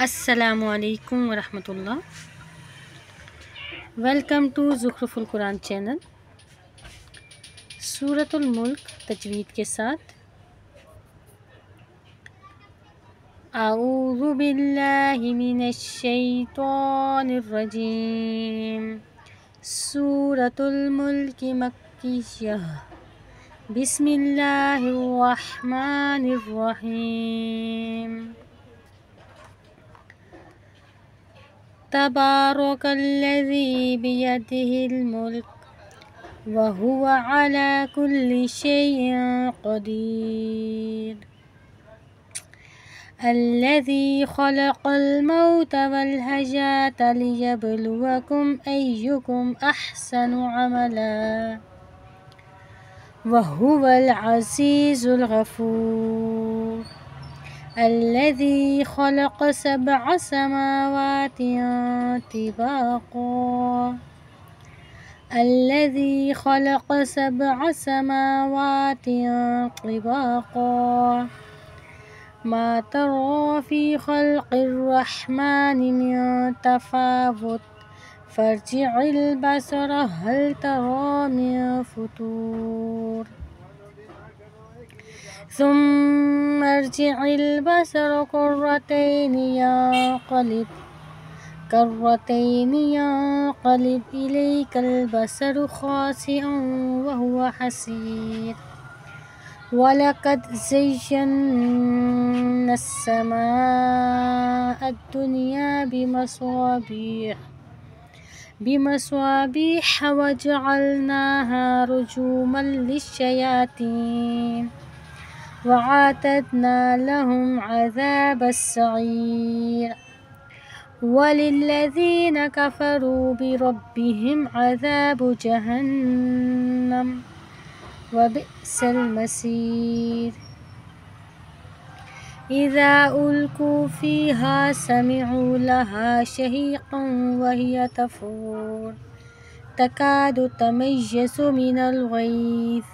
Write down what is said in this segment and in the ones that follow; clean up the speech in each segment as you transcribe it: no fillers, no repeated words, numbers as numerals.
अस्सलामुअलैकुम वरहमतुल्लाह। Welcome to ज़ुख़्रुफ़ुल कुरान चैनल। सूरतुल मुल्क तजवीद के साथ। आऊज़ु बिल्लाहि मिनश शैतानिर रजीम। सूरतुल मुल्क मक्किय्यह। बिस्मिल्लाहिर रहमानिर रहीम। तबारकल्लज़ी बियदिहिल मुल्क व हुवा अला कुल्लि शैइन क़दीर। अल्लज़ी ख़लक़ल मौत वल हयात लियब्लुवकुम अय्युकुम अहसनु अमला व हुवल अज़ीज़ुल गफ़ूर। अल्लज़ी ख़लक़ सबअ समावातिन तिबाक़ा। अल्लज़ी ख़लक़ सबअ समावातिन तिबाक़ा। मा तरा फ़ी ख़ल्क़िर रहमानि मिन तफ़ावुत फ़र्जि'िल बसर हल तरा मिन फ़ुतूर। सुम्मा अर्जि'िल बसर कर्रतैनि यंक़लिब इलैकल बसरु ख़ासिअन व हुवा हसीर। वलक़द ज़य्यन्नास समाअद दुनिया बिमस्वाबिह व जअलनाहा रुजुमन लिश्शयातीन व अअतदना लहुम अज़ाबस सईर। वलिल्लज़ीन कफ़रू बिरब्बिहिम अज़ाबु जहन्नम व बि'सल मसीर। इज़ा उल्क़ू फ़ीहा समि'ू लहा शहीक़न व हिय तफ़ूर तकादु तमय्यज़ु मिनल ग़ैज़।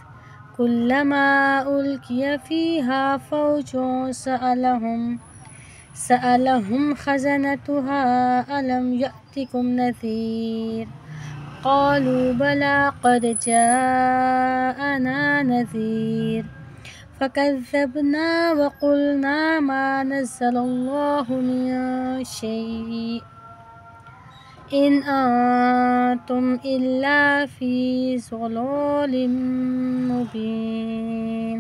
कुल्लमा उल्क़िय फ़ीहा फ़ौजुन सअलहुम ख़ज़नतुहा अलम यअतिकुम नज़ीर। क़ालू बला क़द जाअना नज़ीर फ़कज़्ज़बना व क़ुलना मा नज़्ज़लल्लाहु मिन शै'इन इन अंतुम इल्ला फ़ी ज़लालिम मुबीन।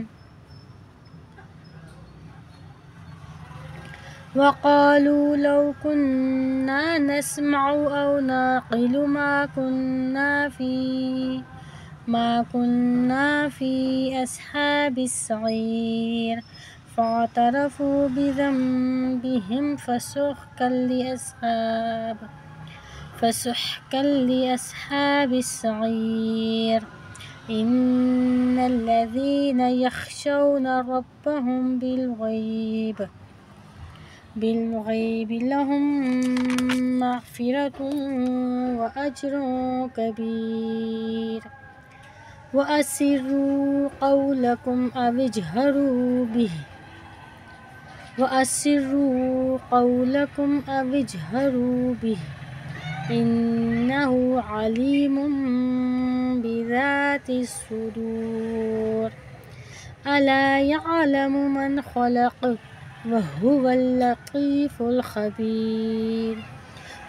वक़ालू लौ कुन्ना नस्मअु औ नअक़िलु मा कुन्ना फ़ी अस्हाबिस सईर। फ़अतरफ़ू बिज़ंबिहिम फ़सुहक़न लिअस्हाबिस सईर। इन्नल्लज़ीन यख़शौना रब्बहुम बिलग़ैबि लहुम मग़फ़िरतुन व अज्रुन कबीर। व अस्सिर्रू क़ौलकुम अव इजहरू बिही इन्नहु अलीमुम बिज़ातिस सुदूर। अला यअलमु मन ख़लक़ व हुवल लतीफ़ुल ख़बीर।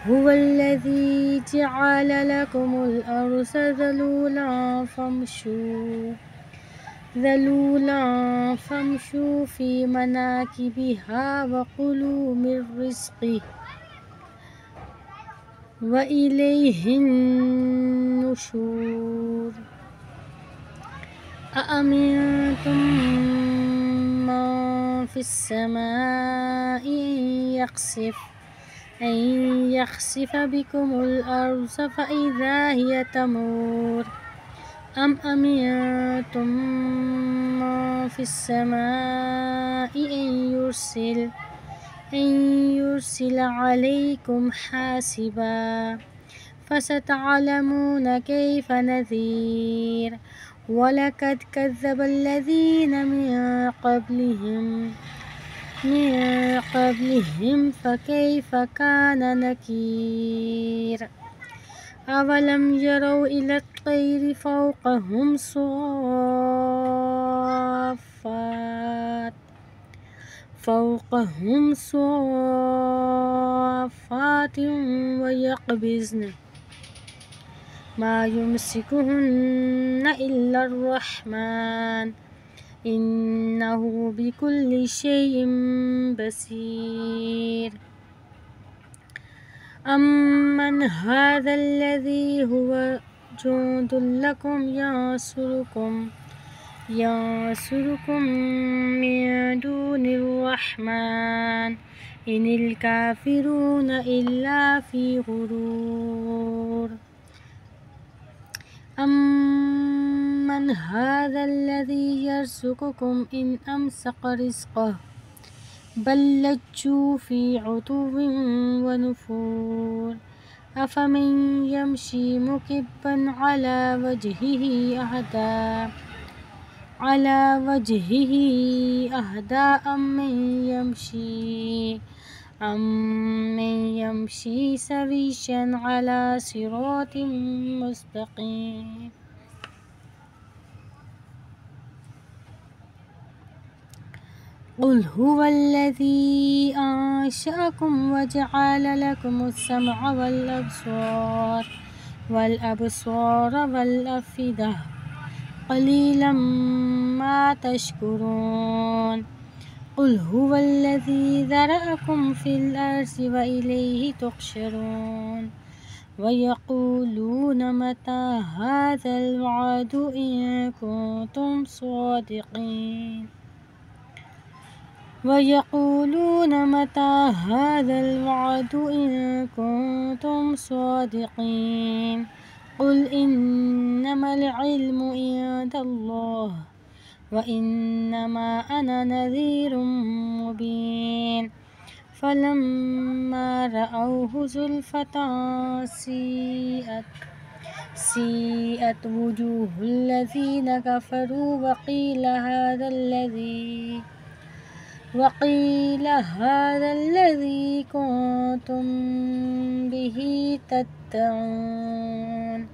हुवल्लज़ी जअल लकुमुल अर्ज़ ज़लूलन फ़म्शू फ़ी मनाकिबिहा व कुलू मिर रिज़्क़िही व इलैहिन नुशूर। अअमिनतुम मन फ़िस समाइ अन यख़सिफ़ बिकुमुल अर्ज़ फ़इज़ा हिय तमूर। अम अमिनतुम मन फ़िस समाइ अन युरसिल अलैकुम हासिबा फ़सतअलमून कैफ़ नज़ीर। वलक़द कज़्ज़बल्लज़ीन मिन क़ब्लिहिम من قبلهم فكيف كان نكير أولم يروا إلى الطير فوقهم صافات ويقبضن ما يمسكهن إلا الرحمن إنه بكل شيء بصير أمن هذا الذي هو جند لكم ينصركم من دون الرحمن إن الكافرون إلا في غرور أمن هذا الذي يرزقكم إن أمسك رزقه بل لجوا في عتو ونفور أفمن يمشي مكبا على وجهه أهدى أمن يمشي سويا على صراط مستقيم قل هو الذي أنشأكم وجعل لكم السمع والأبصار والأفئدة قليلا ما تشكرون قل هو الذي ذرأكم في الأرض وإليه تحشرون ويقولون متى هذا الوعد إن كنتم صادقين قل إنما العلم عند الله وإنما أنا نذير مبين فلما رأوه زلفة سيئت وجوه الذين كفروا وقيل هذا الذي كنتم به تدعون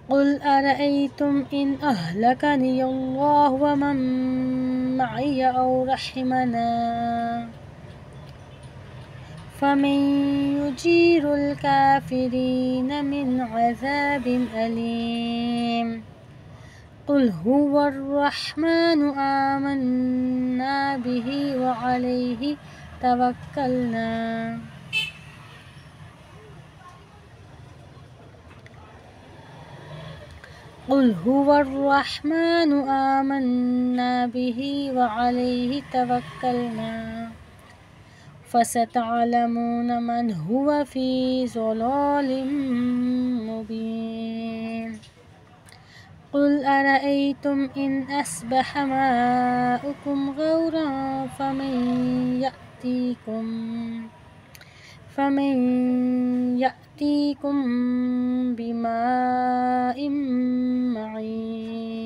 قل أرأيتم إن أهلكني الله ومن معي أو رحمنا فمن يجير الكافرين من عذاب أليم قل هو الرحمن آمنا به وعليه توكلنا فستعلمون من هو في ضلال مبين قل أرأيتم إن أصبح ماؤكم غورا فمن يأتيكم بماء معين